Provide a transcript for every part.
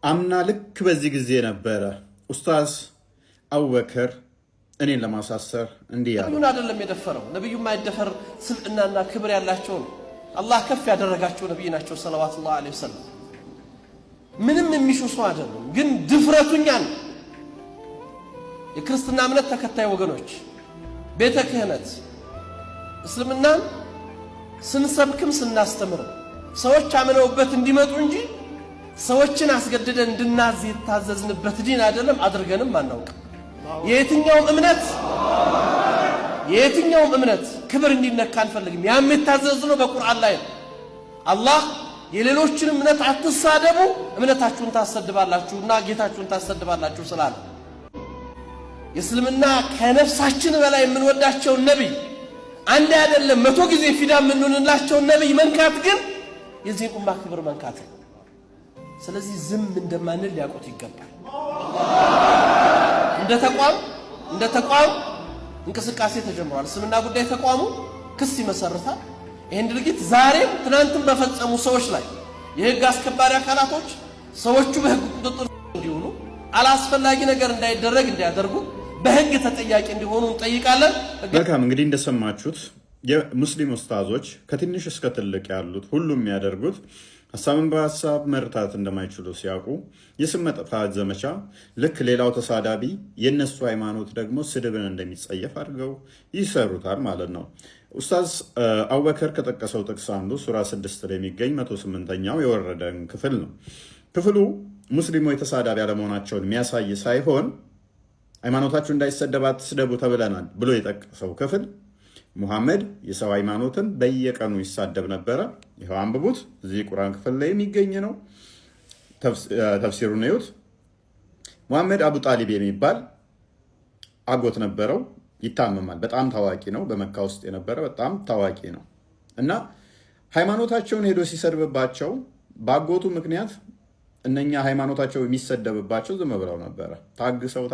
አምና ልክ በዚህ ጊዜ ነበረ ኡስታዝ አቡበከር እኔን ለማሳሰር እንዲህ ያለው። ነብዩን አይደለም የደፈረው። ነብዩ ማይደፈር ስልጣናና ክብር ያላቸው ነው። አላህ ከፍ ያደረጋቸው ነብይ ናቸው ሰለላሁ ዐለይሂ ወሰለም። ምንም የሚሹ ሰው አይደሉም። ግን ድፍረቱኛ ነው። የክርስትና እምነት ተከታይ ወገኖች ቤተ ክህነት እስልምናን ስንሰብክም ስናስተምር ሰዎች አምነውበት እንዲመጡ እንጂ ሰዎችን አስገድደን እንድናዝ የታዘዝንበት ዲን አይደለም። አድርገንም አናውቅም። የየትኛውም እምነት ክብር እንዲነካ አንፈልግም። ያም የታዘዝነው በቁርአን ላይ ነው። አላህ የሌሎችን እምነት አትሳደቡ እምነታችሁን ታሰድባላችሁና ጌታችሁን ታሰድባላችሁ ስላለ የእስልምና ከነፍሳችን በላይ የምንወዳቸው ነብይ አንድ አይደለም 100 ጊዜ ፊዳ የምንሆንላቸው ነብይ መንካት ግን የዚህ ኡማ ክብር መንካት ነው። ስለዚህ ዝም እንደማንል ሊያውቁት ይገባል። እንደ ተቋም እንቅስቃሴ ተጀምሯል። እስልምና ጉዳይ ተቋሙ ክስ ይመሰርታል። ይሄን ድርጊት ዛሬም ትናንትም በፈጸሙ ሰዎች ላይ የህግ አስከባሪ አካላቶች ሰዎቹ በህግ ቁጥጥር እንዲሆኑ አላስፈላጊ ነገር እንዳይደረግ እንዲያደርጉ በህግ ተጠያቂ እንዲሆኑ እንጠይቃለን። መልካም እንግዲህ እንደሰማችሁት የሙስሊም ኡስታዞች ከትንሽ እስከ ትልቅ ያሉት ሁሉም የሚያደርጉት ሐሳብን በሐሳብ መርታት እንደማይችሉ ሲያውቁ የስም ማጥፋት ዘመቻ ልክ ሌላው ተሳዳቢ የነሱ ሃይማኖት ደግሞ ስድብን እንደሚጸየፍ አድርገው ይሰሩታል ማለት ነው። ኡስታዝ አቡበከር ከጠቀሰው ጥቅስ አንዱ ሱራ 6 ላይ የሚገኝ 108ኛው የወረደን ክፍል ነው። ክፍሉ ሙስሊሞች ተሳዳቢ አለመሆናቸውን የሚያሳይ ሳይሆን ሃይማኖታችሁ እንዳይሰደብ አትስደቡ ተብለናል ብሎ የጠቀሰው ክፍል ሙሐመድ የሰው ሃይማኖትን በየቀኑ ይሳደብ ነበረ። ይሄው አንብቡት። እዚህ ቁርአን ክፍል ላይ የሚገኝ ነው። ተፍሲሩን እዩት። ሙሐመድ አቡ ጣሊብ የሚባል አጎት ነበረው። ይታመማል። በጣም ታዋቂ ነው። በመካ ውስጥ የነበረ በጣም ታዋቂ ነው እና ሃይማኖታቸውን ሄዶ ሲሰድብባቸው በአጎቱ ምክንያት እነኛ ሃይማኖታቸው የሚሰደብባቸው ዝም ብለው ነበረ። ታግሰው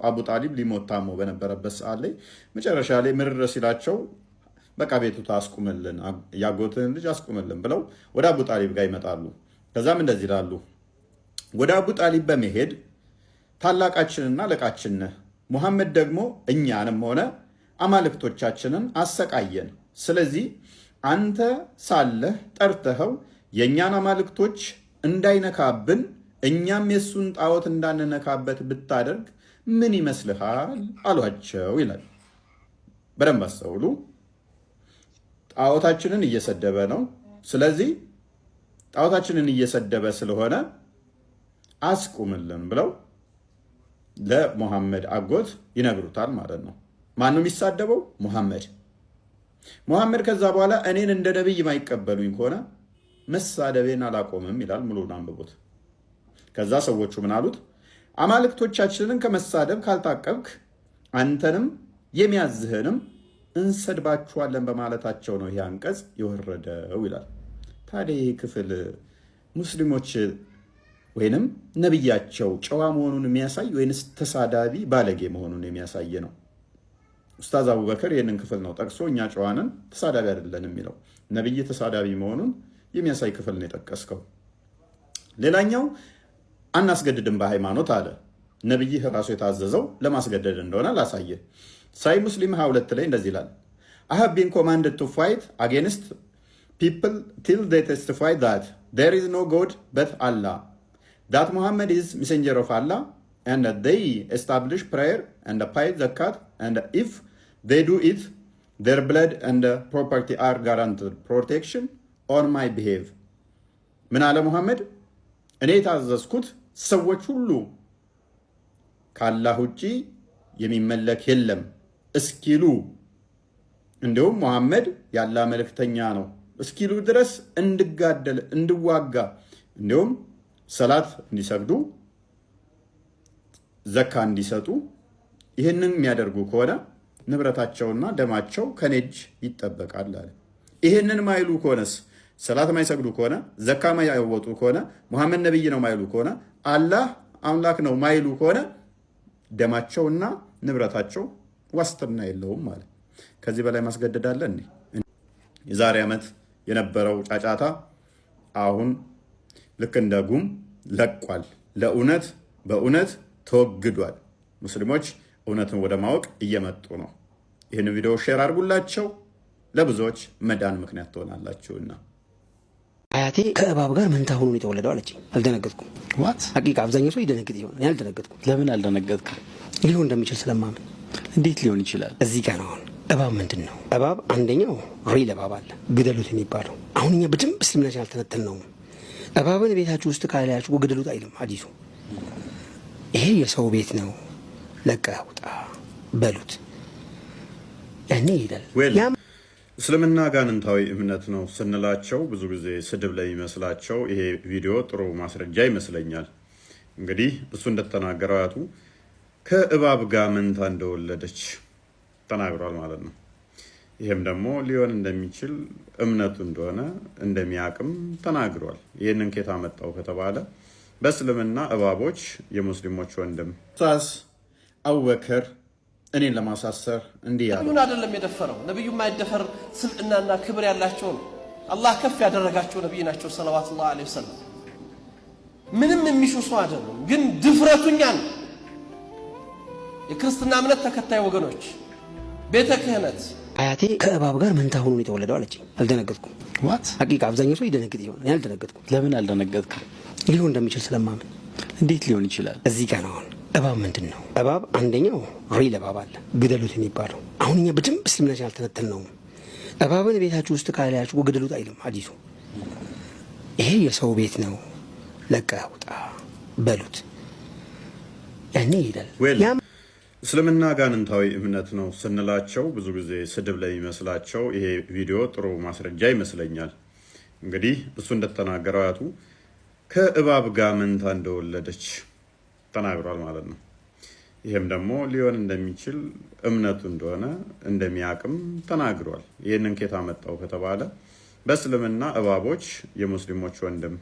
አቡ ጣሊብ ሊሞት ታሞ በነበረበት ሰዓት ላይ መጨረሻ ላይ ምርር ሲላቸው በቃ ቤቱታ አስቁምልን፣ ያጎትን ልጅ አስቁምልን ብለው ወደ አቡ ጣሊብ ጋር ይመጣሉ። ከዛም እንደዚህ ይላሉ፣ ወደ አቡ ጣሊብ በመሄድ ታላቃችንና አለቃችን ነህ፣ ሙሐመድ ደግሞ እኛንም ሆነ አማልክቶቻችንን አሰቃየን። ስለዚህ አንተ ሳለህ ጠርተኸው የእኛን አማልክቶች እንዳይነካብን እኛም የሱን ጣዖት እንዳንነካበት ብታደርግ ምን ይመስልሃል አሏቸው ይላል። በደንብ አስተውሉ። ጣዖታችንን እየሰደበ ነው። ስለዚህ ጣዖታችንን እየሰደበ ስለሆነ አስቁምልን ብለው ለሙሐመድ አጎት ይነግሩታል ማለት ነው። ማንም የሚሳደበው ሙሐመድ ከዛ በኋላ እኔን እንደ ነብይ ማይቀበሉኝ ከሆነ መሳደቤን አላቆምም ይላል። ሙሉን አንብቡት። ከዛ ሰዎቹ ምን አሉት? አማልክቶቻችንን ከመሳደብ ካልታቀብክ አንተንም የሚያዝህንም እንሰድባችኋለን በማለታቸው ነው ይህ አንቀጽ የወረደው ይላል። ታዲያ ይህ ክፍል ሙስሊሞች ወይንም ነብያቸው ጨዋ መሆኑን የሚያሳይ ወይንስ ተሳዳቢ ባለጌ መሆኑን የሚያሳይ ነው? ኡስታዝ አቡበከር ይህንን ክፍል ነው ጠቅሶ እኛ ጨዋንን ተሳዳቢ አይደለንም የሚለው። ነብይ ተሳዳቢ መሆኑን የሚያሳይ ክፍል ነው የጠቀስከው። ሌላኛው አናስገድድም በሃይማኖት አለ። ነብይህ ራሱ የታዘዘው ለማስገደድ እንደሆነ ላሳየ። ሳይ ሙስሊም 22 ላይ እንደዚህ ይላል፣ I have been commanded to fight against people till they testify that there is no God but Allah, that Muhammad is messenger of Allah, and that they establish prayer and pay zakat, and if they do it, their blood and property are guaranteed protection on my behalf. ምን አለ ሙሐመድ? እኔ የታዘዝኩት ሰዎች ሁሉ ከአላህ ውጪ የሚመለክ የለም እስኪሉ፣ እንዲሁም ሙሐመድ የአላህ መልእክተኛ ነው እስኪሉ ድረስ እንድጋደል እንድዋጋ፣ እንዲሁም ሰላት እንዲሰግዱ ዘካ እንዲሰጡ፣ ይህንን የሚያደርጉ ከሆነ ንብረታቸውና ደማቸው ከኔ እጅ ይጠበቃል አለ። ይህንን ማይሉ ከሆነስ ሰላት ማይሰግዱ ከሆነ ዘካ ማያወጡ ከሆነ ሙሐመድ ነብይ ነው ማይሉ ከሆነ አላህ አምላክ ነው ማይሉ ከሆነ ደማቸውና ንብረታቸው ዋስትና የለውም ማለት። ከዚህ በላይ ማስገደድ አለ እንዴ? የዛሬ ዓመት የነበረው ጫጫታ አሁን ልክ እንደ ጉም ለቋል። በእውነት ተወግዷል። ሙስሊሞች እውነትን ወደ ማወቅ እየመጡ ነው። ይህን ቪዲዮ ሼር አድርጉላቸው፣ ለብዙዎች መዳን ምክንያት ትሆናላችሁና። አያቴ ከእባብ ጋር መንታ ሆኖ ነው የተወለደው አለችኝ። አልደነገጥኩም። ዋት ሐቂቃ አብዛኛው ሰው ይደነግጥ ይሆናል። እኔ አልደነገጥኩም። ለምን አልደነገጥክም? ሊሆን እንደሚችል ስለማምን። እንዴት ሊሆን ይችላል? እዚህ ጋር ነው አሁን እባብ ምንድን ነው? እባብ አንደኛው ሪል እባብ አለ፣ ግደሉት የሚባለው። አሁን እኛ በደንብ እስልምናችን አልተነተልነውም። እባብን ቤታችሁ ውስጥ ካላያችሁ ግደሉት አይልም ሐዲሱ። ይሄ የሰው ቤት ነው፣ ለቀህ ውጣ በሉት ያኔ ይሄዳል። እስልምና ጋንንታዊ እምነት ነው ስንላቸው ብዙ ጊዜ ስድብ ላይ ይመስላቸው። ይሄ ቪዲዮ ጥሩ ማስረጃ ይመስለኛል። እንግዲህ እሱ እንደተናገረው አያቱ ከእባብ ጋር መንታ እንደወለደች ተናግሯል ማለት ነው። ይህም ደግሞ ሊሆን እንደሚችል እምነቱ እንደሆነ እንደሚያቅም ተናግሯል። ይህንን ኬታ መጣው ከተባለ በእስልምና እባቦች የሙስሊሞች ወንድም ኡስታዝ አቡበከር እኔን ለማሳሰር እንዲህ ያለው ነብዩን አይደለም የደፈረው። ነብዩ የማይደፈር ስልጣንና ክብር ያላቸው ነው። አላህ ከፍ ያደረጋቸው ነብይ ናቸው ሰለላሁ ዐለይሂ ወሰለም። ምንም የሚሹ ሰው አይደሉም። ግን ድፍረቱኛን የክርስትና እምነት ተከታይ ወገኖች ቤተ ክህነት አያቴ ከእባብ ጋር መንታ ሆኖ ነው የተወለደው አለችኝ። አልደነገጥኩም። ዋት ሐቂቃ አብዛኛው ሰው ይደነግጥ ይሆናል። እኔ አልደነገጥኩም። ለምን አልደነገጥክም? ሊሆን እንደሚችል ስለማምን። እንዴት ሊሆን ይችላል? እዚህ ጋር ነው አሁን እባብ ምንድን ነው? እባብ አንደኛው ሪል እባብ አለ፣ ግደሉት የሚባለው። አሁን እኛ በደንብ እስልምናችን አልተነተልነውም። እባብን ቤታችሁ ውስጥ ካላያችሁ ግደሉት አይልም ሐዲሱ። ይሄ የሰው ቤት ነው፣ ለቀህ ውጣ በሉት ያኔ ይሄዳል። እስልምና ጋንንታዊ እምነት ነው ስንላቸው ብዙ ጊዜ ስድብ ላይ ይመስላቸው። ይሄ ቪዲዮ ጥሩ ማስረጃ ይመስለኛል። እንግዲህ እሱ እንደተናገረው አያቱ ከእባብ ጋር መንታ እንደወለደች ተናግሯል ማለት ነው። ይህም ደግሞ ሊሆን እንደሚችል እምነቱ እንደሆነ እንደሚያቅም ተናግሯል። ይህንን ኬታ መጣው ከተባለ በእስልምና እባቦች የሙስሊሞች ወንድም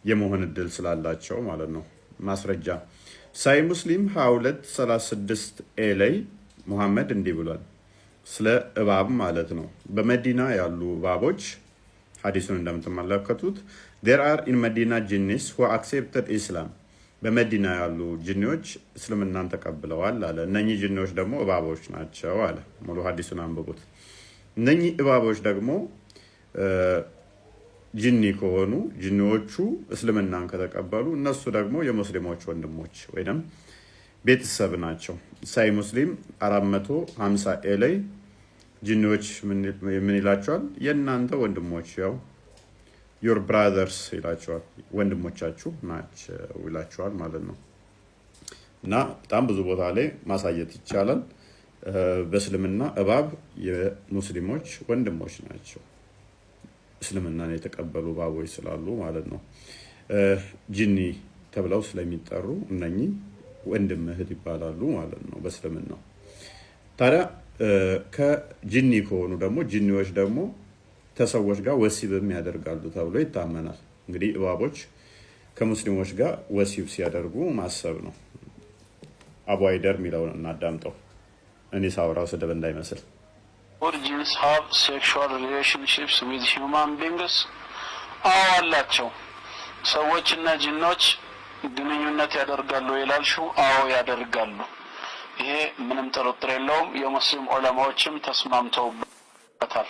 የመሆን እድል ስላላቸው ማለት ነው። ማስረጃ ሳይ ሙስሊም 2236 ኤ ላይ ሙሐመድ እንዲህ ብሏል፣ ስለ እባብ ማለት ነው። በመዲና ያሉ እባቦች ሐዲሱን እንደምትመለከቱት there are in Medina jinnis who accepted Islam በመዲና ያሉ ጅኒዎች እስልምናን ተቀብለዋል አለ። እነኚህ ጅኒዎች ደግሞ እባቦች ናቸው አለ። ሙሉ ሐዲሱን አንብቡት። እነኚህ እባቦች ደግሞ ጅኒ ከሆኑ ጅኒዎቹ እስልምናን ከተቀበሉ እነሱ ደግሞ የሙስሊሞች ወንድሞች ወይም ቤተሰብ ናቸው። ሳይ ሙስሊም 450 ኤ ላይ ጅኒዎች ምን ይላቸዋል? የእናንተ ወንድሞች ያው ዩር ብራዘርስ ይላቸዋል፣ ወንድሞቻችሁ ናቸው ይላቸዋል ማለት ነው። እና በጣም ብዙ ቦታ ላይ ማሳየት ይቻላል። በእስልምና እባብ የሙስሊሞች ወንድሞች ናቸው፣ እስልምናን የተቀበሉ እባቦች ስላሉ ማለት ነው። ጂኒ ተብለው ስለሚጠሩ እነኚህ ወንድም እህት ይባላሉ ማለት ነው በእስልምናው። ታዲያ ከጂኒ ከሆኑ ደግሞ ጂኒዎች ደግሞ ከሰዎች ጋር ወሲብም ያደርጋሉ ተብሎ ይታመናል። እንግዲህ እባቦች ከሙስሊሞች ጋር ወሲብ ሲያደርጉ ማሰብ ነው። አቡ አይደር የሚለውን እናዳምጠው፣ እኔ ሳወራው ስድብ እንዳይመስል። ጂንስ ሃቭ ሴክሹዋል ሪሌሽንሺፕስ ዊዝ ሂውማን ቢንግስ? አዎ አላቸው። ሰዎችና ጂኖች ግንኙነት ያደርጋሉ ይላልሽው? አዎ ያደርጋሉ። ይሄ ምንም ጥርጥር የለውም። የሙስሊም ዑለማዎችም ተስማምተውበታል።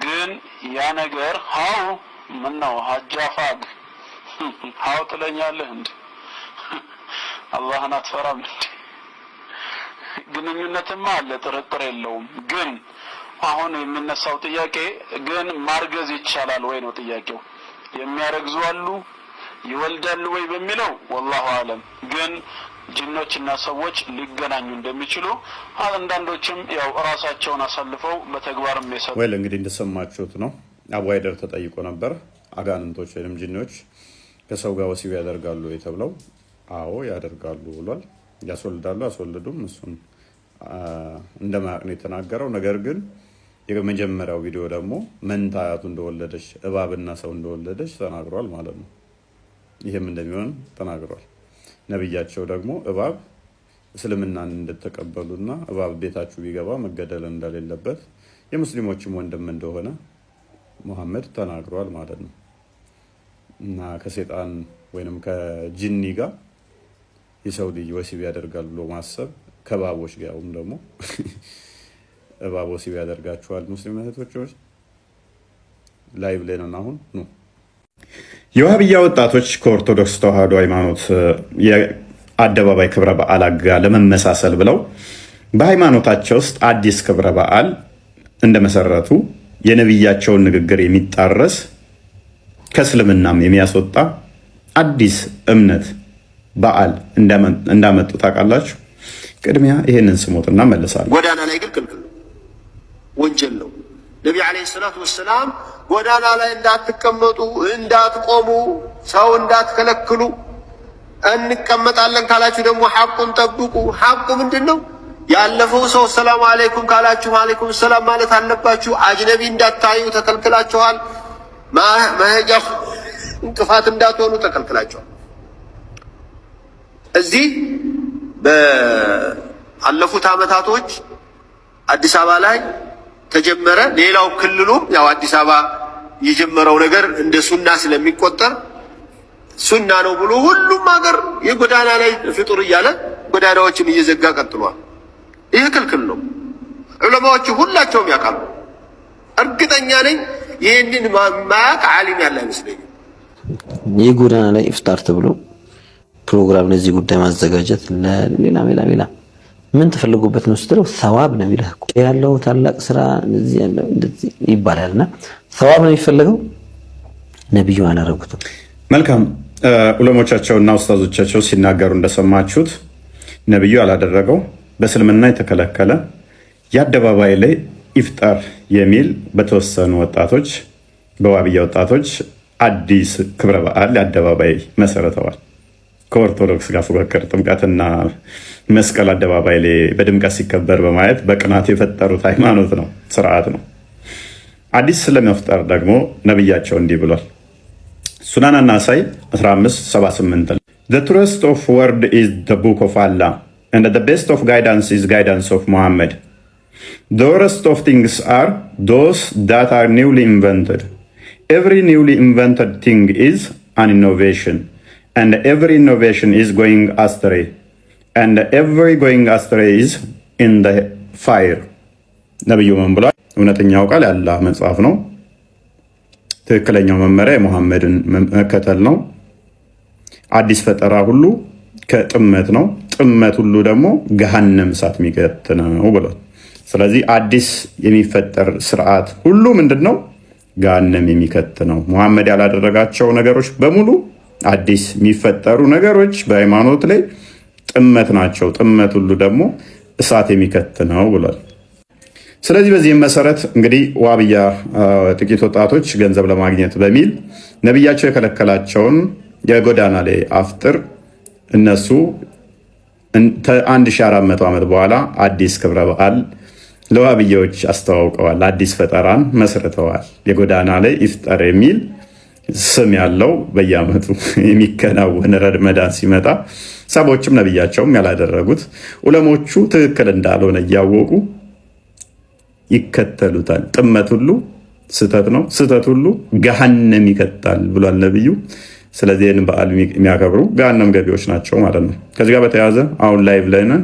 ግን ያ ነገር ሀው ምን ነው ሀጃፋግ ሀው ትለኛለህ እንዴ? አላህን አትፈራም እንዴ? ግንኙነትማ አለ፣ ጥርጥር የለውም። ግን አሁን የሚነሳው ጥያቄ ግን ማርገዝ ይቻላል ወይ ነው ጥያቄው። የሚያረግዙ አሉ፣ ይወልዳሉ ወይ በሚለው ወላሁ አለም። ግን ጅኖችና ሰዎች ሊገናኙ እንደሚችሉ አንዳንዶችም ያው ራሳቸውን አሳልፈው በተግባርም የሰሩ ወይ እንግዲህ እንደሰማችሁት ነው። አቡ አይደር ተጠይቆ ነበር፣ አጋንንቶች ወይም ጅኖች ከሰው ጋር ወሲብ ያደርጋሉ ወይ ተብለው አዎ ያደርጋሉ ብሏል። ያስወልዳሉ አስወልዱም እሱን እንደማያውቅ ነው የተናገረው። ነገር ግን የመጀመሪያው ቪዲዮ ደግሞ መንታ አያቱ እንደወለደች እባብና ሰው እንደወለደች ተናግሯል ማለት ነው። ይህም እንደሚሆን ተናግሯል። ነብያቸው ደግሞ እባብ እስልምናን እንደተቀበሉና እባብ ቤታችሁ ቢገባ መገደል እንደሌለበት የሙስሊሞችም ወንድም እንደሆነ ሙሐመድ ተናግሯል ማለት ነው። እና ከሴጣን ወይንም ከጂኒ ጋር የሰው ልጅ ወሲብ ያደርጋል ብሎ ማሰብ ከባቦች ጋርም ደግሞ እባብ ወሲብ ያደርጋችኋል። ሙስሊም እህቶች ላይ ብለናል። አሁን ነው የዋህብያ ወጣቶች ከኦርቶዶክስ ተዋህዶ ሃይማኖት የአደባባይ ክብረ በዓላት ጋር ለመመሳሰል ብለው በሃይማኖታቸው ውስጥ አዲስ ክብረ በዓል እንደመሰረቱ የነቢያቸውን ንግግር የሚጣረስ ከእስልምናም የሚያስወጣ አዲስ እምነት በዓል እንዳመጡ ታውቃላችሁ። ቅድሚያ ይሄንን ስሞትና መለሳለሁ። ጎዳና ላይ ግን ክልክል ነው፣ ወንጀል ነው። ነቢ ዓለይሂ ሰላቱ ወሰላም ጎዳና ላይ እንዳትቀመጡ፣ እንዳትቆሙ፣ ሰው እንዳትከለክሉ፣ እንቀመጣለን ካላችሁ ደግሞ ሐቁን ጠብቁ። ሐቁ ምንድን ነው? ያለፈው ሰው ሰላም አለይኩም ካላችሁ አለይኩም ሰላም ማለት አለባችሁ። አጅነቢ እንዳታዩ ተከልክላችኋል። መሄጃ እንቅፋት እንዳትሆኑ ተከልክላችኋል። እዚህ በአለፉት ዓመታቶች አዲስ አበባ ላይ ተጀመረ። ሌላው ክልሉም ያው አዲስ አበባ የጀመረው ነገር እንደ ሱና ስለሚቆጠር ሱና ነው ብሎ ሁሉም ሀገር የጎዳና ላይ ፍጡር እያለ ጎዳናዎችን እየዘጋ ቀጥሏል። ይህ ክልክል ነው። ዑለማዎቹ ሁላቸውም ያውቃሉ። እርግጠኛ ነኝ ይህንን ማያውቅ ዓሊም ያለ አይመስለኝም። የጎዳና ላይ ኢፍጣር ተብሎ ፕሮግራም ለዚህ ጉዳይ ማዘጋጀት ሌላ ምን ተፈልጎበት ነው ስትለው ሰዋብ ነው የሚለው ያለው ታላቅ ስራ እንደዚህ ያለው እንደዚህ ይባላልና ሰዋብ ነው የሚፈልገው። ነብዩ አላረጉትም። መልካም ዑለሞቻቸውና ኡስታዞቻቸው ሲናገሩ እንደሰማችሁት ነብዩ አላደረገው በእስልምና የተከለከለ የአደባባይ ላይ ኢፍጣር የሚል በተወሰኑ ወጣቶች በዋህብያ ወጣቶች አዲስ ክብረ በዓል የአደባባይ መሰረተዋል። ከኦርቶዶክስ ጋር ፉክክር ጥምቀትና መስቀል አደባባይ ላይ በድምቀት ሲከበር በማየት በቅናት የፈጠሩት ሃይማኖት ነው፣ ስርዓት ነው። አዲስ ስለመፍጠር ደግሞ ነብያቸው እንዲህ ብሏል። ሱናን ናሳኢ 15:78 The truest of word is the book of Allah and the best of guidance is guidance of Muhammad. The worst of things are those that are newly invented. Every newly invented thing is an innovation. And every innovation is going astray. And every going astray is in the fire. ነብዩ ምን ብሏል? እውነተኛው ቃል የአላህ መጽሐፍ ነው። ትክክለኛው መመሪያ የሙሐመድን መከተል ነው። አዲስ ፈጠራ ሁሉ ከጥመት ነው። ጥመት ሁሉ ደግሞ ገሃነም እሳት የሚከት ነው ብሏል። ስለዚህ አዲስ የሚፈጠር ስርዓት ሁሉ ምንድን ነው? ገሃነም የሚከት ነው። ሙሐመድ ያላደረጋቸው ነገሮች በሙሉ አዲስ የሚፈጠሩ ነገሮች በሃይማኖት ላይ ጥመት ናቸው። ጥመት ሁሉ ደግሞ እሳት የሚከት ነው ብሏል። ስለዚህ በዚህም መሰረት እንግዲህ ዋህብያ ጥቂት ወጣቶች ገንዘብ ለማግኘት በሚል ነብያቸው የከለከላቸውን የጎዳና ላይ አፍጥር እነሱ 1400 ዓመት በኋላ አዲስ ክብረ በዓል ለዋህብያዎች አስተዋውቀዋል። አዲስ ፈጠራን መስርተዋል። የጎዳና ላይ ኢፍጣር የሚል ስም ያለው በየዓመቱ የሚከናወን ረመዳን ሲመጣ ሰዎችም ነብያቸውም ያላደረጉት ዑለሞቹ ትክክል እንዳልሆነ እያወቁ ይከተሉታል። ጥመት ሁሉ ስህተት ነው፣ ስህተት ሁሉ ገሃነም ይከታል ብሏል ነብዩ። ስለዚህ ይህን በዓል የሚያከብሩ ገሃነም ገቢዎች ናቸው ማለት ነው። ከዚህ ጋር በተያያዘ አሁን ላይቭ ላይ ነን።